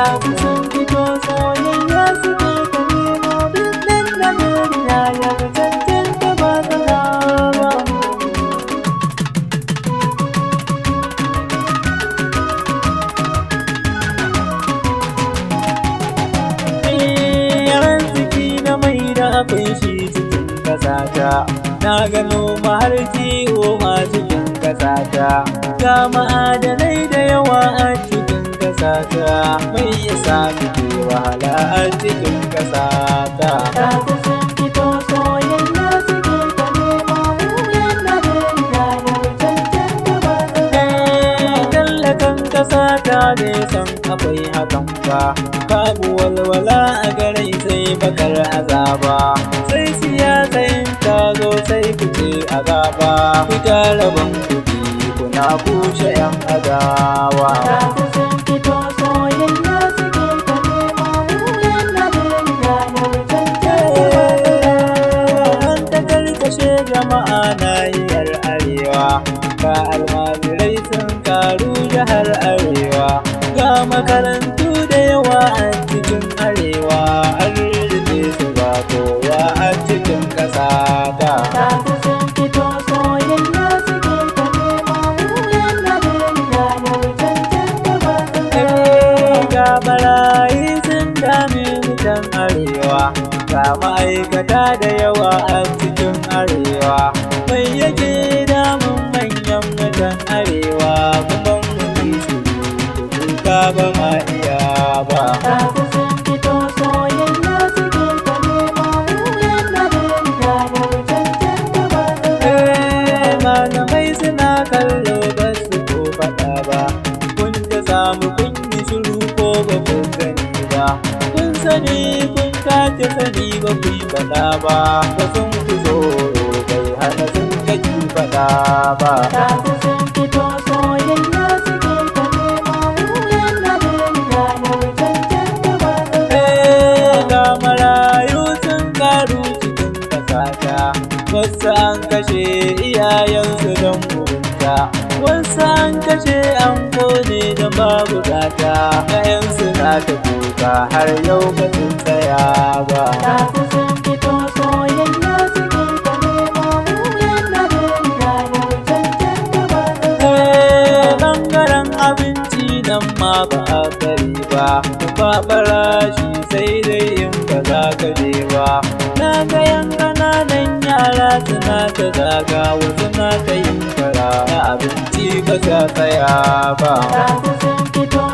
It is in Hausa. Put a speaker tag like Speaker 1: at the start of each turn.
Speaker 1: ga su sun fito soyayya suke ta nemo duk ɗan Najeriya ya cancanta ba tsana ba. Arziki na mai da akwai shi cikin ƙasata, na gano har ciwo ma cikin ƙasata, ga ma'adanai da yawa a cikin ƙasata, mai yasa muke wahala a cikin ƙasata. Ga su sun fito soyayya suke ta nemo wuyan Najeriya ya cancanta ba tsana. Tallakan ƙasata bai san akwai hakan ba, babu walwala a garai sai bakar azaba, sai siyasa in ta zo sai kuce a gaba, ku tara ban kuɗi kuna kushe 'yan adawa. Ga su sun fito soyayya suke ta nemo wuyan Najeriya ya cancanta ba tsana. An ta karkashe jama'a nahiyar arewa, ga almajirai sun karu jihar arewa, ga makarantu da yawa a cikin arewa, an rurrufe su ba kowa a cikin ƙasata. Ga su sun fito soyayya suke ta nemo wuyan Najeriya ya cancanta ba tsana. Ga barayi sun dame mutan arewa, ga ma'aikata da yawa a cikin arewa, mai yake damun manyan mutan arewa, kuma mun yi shiru kuka ba ma iya ba. Ga su sun fito soyayya suke ta nemo wuyan Najeriya ya cancanta ba tsana. Malamai suna kallo ba su ko faɗa ba, kun ta samu kun yi shiru ko ba ku gani ba, kun sani kun kace sani ba ku yi faɗa ba, ba sun ku tsoro bai hana sun kaki faɗa ba. Ga su sun fito soyayya suke ta nemo wuyan Najeriya ya cancanta ba tsana. Ga marayu sun karu cikin ƙasata, wasu an kashe iyayensu don mugunta, wasu an kashe an kone don babu gata, 'ya'yansu na ta kuka har yau ba su tsaya ba. Ga su sun fito soyayya suke ta nemo wuyan Najeriya ya cancanta ba tsana. Ɓangaren abinci nan ma ba a kari ba, ba farashi sai dai in ba za ka je ba, na ga yan ƙananan yara suna ta zaga wasu na ta yin fara, abinci ba sa tsaya ba. Ga su sun fito